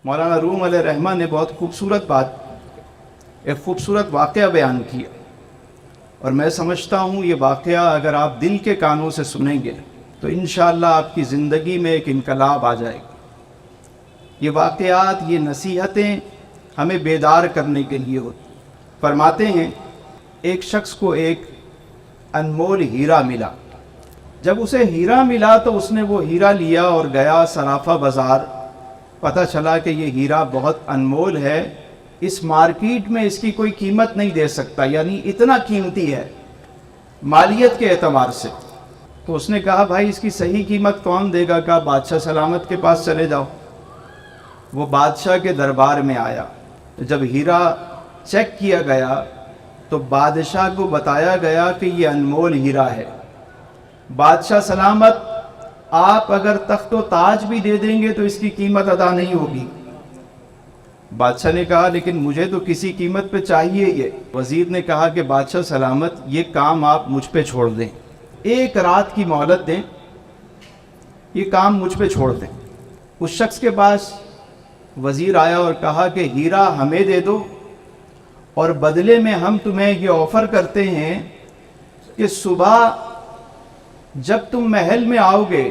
मौलाना room अलैहि रहमा ने बहुत खूबसूरत बात, एक खूबसूरत वाक़या बयान किया, और मैं समझता हूँ ये वाक़या अगर आप दिल के कानों से सुनेंगे तो इंशाअल्लाह आपकी ज़िंदगी में एक इनकलाब आ जाएगा। ये वाक़यात, ये नसीहतें हमें बेदार करने के लिए होती। फरमाते हैं एक शख्स को एक अनमोल हीरा मिला। जब उसे हीरा मिला तो उसने वो हीरा लिया और गया सराफा बाज़ार। पता चला कि ये हीरा बहुत अनमोल है, इस मार्केट में इसकी कोई कीमत नहीं दे सकता, यानी इतना कीमती है मालियत के एतबार से। तो उसने कहा भाई इसकी सही कीमत कौन देगा? कहा बादशाह सलामत के पास चले जाओ। वो बादशाह के दरबार में आया। जब हीरा चेक किया गया तो बादशाह को बताया गया कि ये अनमोल हीरा है। बादशाह सलामत, आप अगर तख्त व ताज भी दे देंगे तो इसकी कीमत अदा नहीं होगी। बादशाह ने कहा लेकिन मुझे तो किसी कीमत पे चाहिए ये। वज़ीर ने कहा कि बादशाह सलामत, ये काम आप मुझ पे छोड़ दें, एक रात की मोहलत दें, ये काम मुझ पे छोड़ दें। उस शख्स के पास वज़ीर आया और कहा कि हीरा हमें दे दो और बदले में हम तुम्हें ये ऑफ़र करते हैं कि सुबह जब तुम महल में आओगे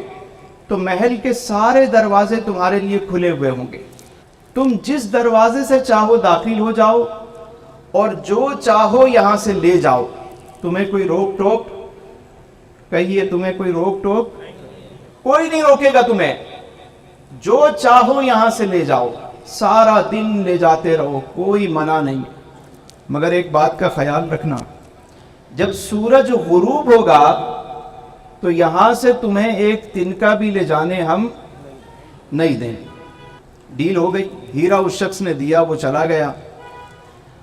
तो महल के सारे दरवाजे तुम्हारे लिए खुले हुए होंगे। तुम जिस दरवाजे से चाहो दाखिल हो जाओ और जो चाहो यहाँ से ले जाओ। तुम्हें कोई रोक टोक, कहिए तुम्हें कोई रोक टोक? कोई नहीं रोकेगा तुम्हें। जो चाहो यहाँ से ले जाओ, सारा दिन ले जाते रहो, कोई मना नहीं। मगर एक बात का ख्याल रखना, जब सूरज गुरूब होगा तो यहाँ से तुम्हें एक तिनका भी ले जाने हम नहीं देंगे। डील हो गई। हीरा उस शख्स ने दिया, वो चला गया।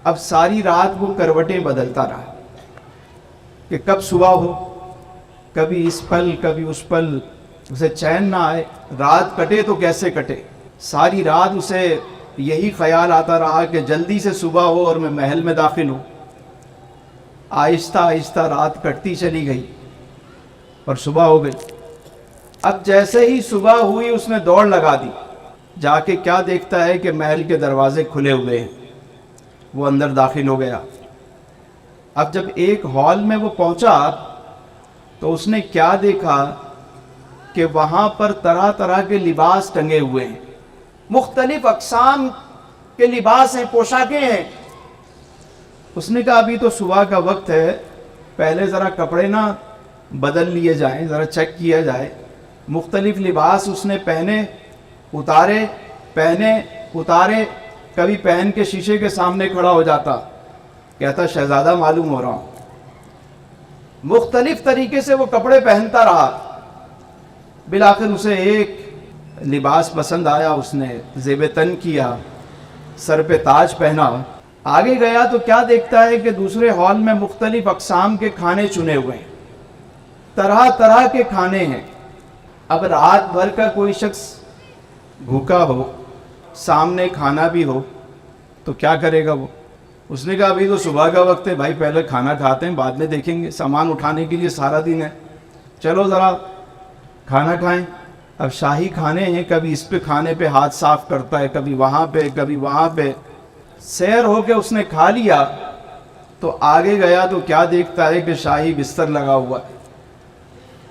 अब सारी रात वो करवटें बदलता रहा कि कब सुबह हो, कभी इस पल कभी उस पल, उसे चैन ना आए। रात कटे तो कैसे कटे। सारी रात उसे यही ख्याल आता रहा कि जल्दी से सुबह हो और मैं महल में दाखिल हूँ। आहिस्ता आहिस्ता रात कटती चली गई और सुबह हो गई। अब जैसे ही सुबह हुई उसने दौड़ लगा दी। जाके क्या देखता है कि महल के दरवाजे खुले हुए हैं। वो अंदर दाखिल हो गया। अब जब एक हॉल में वो पहुंचा तो उसने क्या देखा कि वहाँ पर तरह तरह के लिबास टंगे हुए हैं, मुख्तलिफ अक़साम के लिबास हैं, पोशाकें हैं। उसने कहा अभी तो सुबह का वक्त है, पहले ज़रा कपड़े ना बदल लिए जाएं, ज़रा चेक किया जाए। मुख्तलिफ लिबास उसने पहने उतारे, पहने उतारे। कभी पहन के शीशे के सामने खड़ा हो जाता, कहता शहज़ादा मालूम हो रहा हूँ। मुख्तलिफ तरीके से वो कपड़े पहनता रहा। बिलाखिर उसे एक लिबास पसंद आया, उसने ज़ेब तन किया, सर पे ताज पहना। आगे गया तो क्या देखता है कि दूसरे हॉल में मुख्तलिफ अक़साम के खाने चुने हुए हैं, तरह तरह के खाने हैं। अब रात भर का कोई शख्स भूखा हो, सामने खाना भी हो, तो क्या करेगा वो? उसने कहा अभी तो सुबह का वक्त है भाई, पहले खाना खाते हैं, बाद में देखेंगे, सामान उठाने के लिए सारा दिन है, चलो ज़रा खाना खाएं। अब शाही खाने हैं, कभी इस पे खाने पे हाथ साफ करता है, कभी वहाँ पे, कभी वहाँ पे। सैर हो के उसने खा लिया तो आगे गया तो क्या देखता है कि शाही बिस्तर लगा हुआ है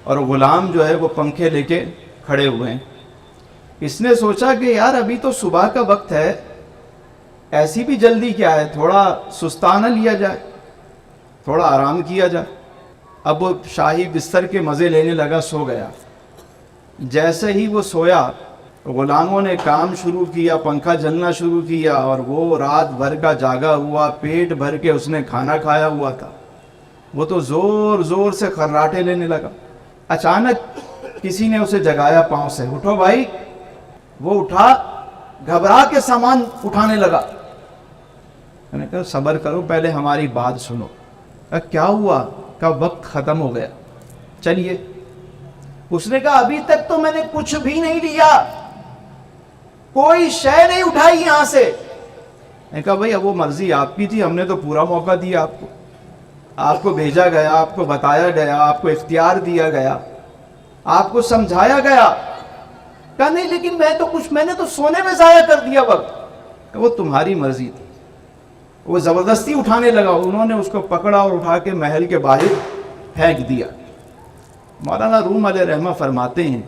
और ग़ुलाम जो है वो पंखे लेके खड़े हुए हैं। इसने सोचा कि यार अभी तो सुबह का वक्त है, ऐसी भी जल्दी क्या है, थोड़ा सुस्ताना लिया जाए, थोड़ा आराम किया जाए। अब वो शाही बिस्तर के मज़े लेने लगा, सो गया। जैसे ही वो सोया, ग़ुलामों ने काम शुरू किया, पंखा जलना शुरू किया और वो रात भर का जागा हुआ, पेट भर के उसने खाना खाया हुआ था, वो तो ज़ोर ज़ोर से खर्राटे लेने लगा। अचानक किसी ने उसे जगाया पाँव से, उठो भाई। वो उठा, घबरा के सामान उठाने लगा। मैंने कहा सब्र करो, पहले हमारी बात सुनो। क्या हुआ? का वक्त ख़त्म हो गया, चलिए। उसने कहा अभी तक तो मैंने कुछ भी नहीं लिया, कोई शय नहीं उठाई यहाँ से। मैंने कहा भाई अब वो मर्जी आपकी थी, हमने तो पूरा मौका दिया आपको, आपको भेजा गया, आपको बताया गया, आपको इख्तियार दिया गया, आपको समझाया गया। کہا نہیں لیکن میں نے تو سونے میں ضائع کر دیا وقت۔ کہ وہ تمہاری مرضی تھی۔ وہ زبردستی اٹھانے لگا، انہوں نے اس کو پکڑا اور اٹھا کے محل کے باہر پھینک دیا۔ مولانا روم علیہ رحمہ فرماتے ہیں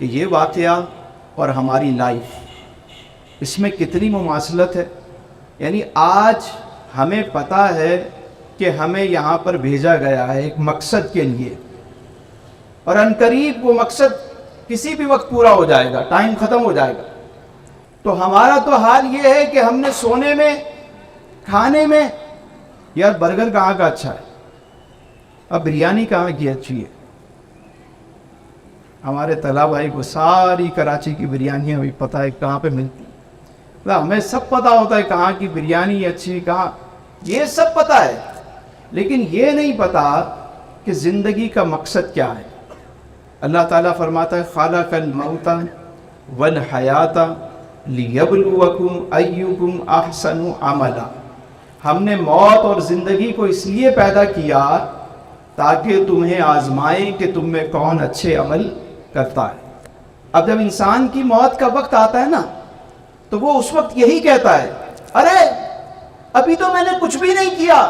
کہ یہ واقعہ اور ہماری لائف، اس میں کتنی مماثلت ہے۔ یعنی آج ہمیں پتہ ہے کہ ہمیں یہاں پر بھیجا گیا ہے ایک مقصد کے لیے، اور عنقریب وہ مقصد کسی بھی وقت پورا ہو جائے گا، ٹائم ختم ہو جائے گا۔ تو ہمارا تو حال یہ ہے کہ ہم نے سونے میں، کھانے میں، یار برگر کہاں کا اچھا ہے، اب بریانی کہاں کی اچھی ہے۔ ہمارے طلبہ بھائی کو ساری کراچی کی بریانیاں بھی پتہ ہے کہاں پہ ملتی، ہمیں سب پتہ ہوتا ہے کہاں کی بریانی اچھی، کہاں، یہ سب پتہ ہے، لیکن یہ نہیں پتہ کہ زندگی کا مقصد کیا ہے۔ اللہ تعالیٰ فرماتا ہے خالق الموت والحیات لیبلوکم ایکم احسن عملا، ہم نے موت اور زندگی کو اس لیے پیدا کیا تاکہ تمہیں آزمائیں کہ تم میں کون اچھے عمل کرتا ہے۔ اب جب انسان کی موت کا وقت آتا ہے نا، تو وہ اس وقت یہی کہتا ہے، ارے ابھی تو میں نے کچھ بھی نہیں کیا،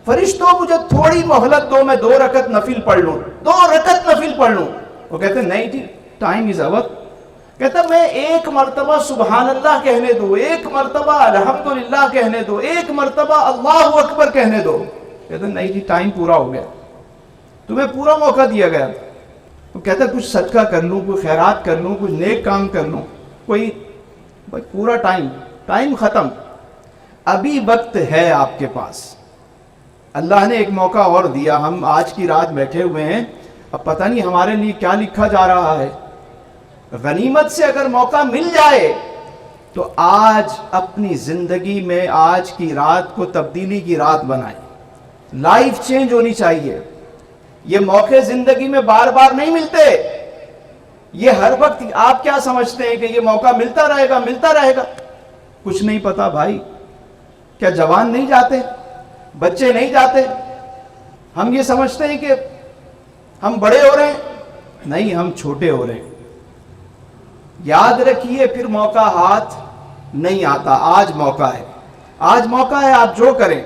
فرشتوں مجھے تھوڑی مہلت دو، میں 2 رکعت نفل پڑھ لوں، 2 رکعت نفل پڑھ لوں۔ وہ کہتے ہیں نہیں جی، ٹائم از اوور۔ کہتا میں 1 مرتبہ سبحان اللہ کہنے دو، 1 مرتبہ الحمدللہ کہنے دو، 1 مرتبہ اللہ اکبر کہنے دو۔ کہتا نہیں جی، ٹائم پورا ہو گیا، تمہیں پورا موقع دیا گیا۔ وہ کہتا کچھ صدقہ کر لوں، کوئی خیرات کر لوں، کچھ نیک کام کر لوں، کوئی، بھائی پورا ٹائم ختم، ابھی وقت ہے آپ کے پاس۔ اللہ نے ایک موقع اور دیا، ہم آج کی رات بیٹھے ہوئے ہیں، اب پتہ نہیں ہمارے لیے کیا لکھا جا رہا ہے۔ غنیمت سے اگر موقع مل جائے تو آج اپنی زندگی میں آج کی رات کو تبدیلی کی رات بنائیں، لائف چینج ہونی چاہیے۔ یہ موقع زندگی میں بار بار نہیں ملتے، یہ ہر وقت آپ کیا سمجھتے ہیں کہ یہ موقع ملتا رہے گا؟ کچھ نہیں پتا بھائی۔ کیا جوان نہیں جاتے، بچے نہیں جاتے؟ ہم یہ سمجھتے ہیں کہ ہم بڑے ہو رہے ہیں، نہیں، ہم چھوٹے ہو رہے ہیں۔ یاد رکھیے پھر موقع ہاتھ نہیں آتا، آج موقع ہے، آج موقع ہے، آپ جو کریں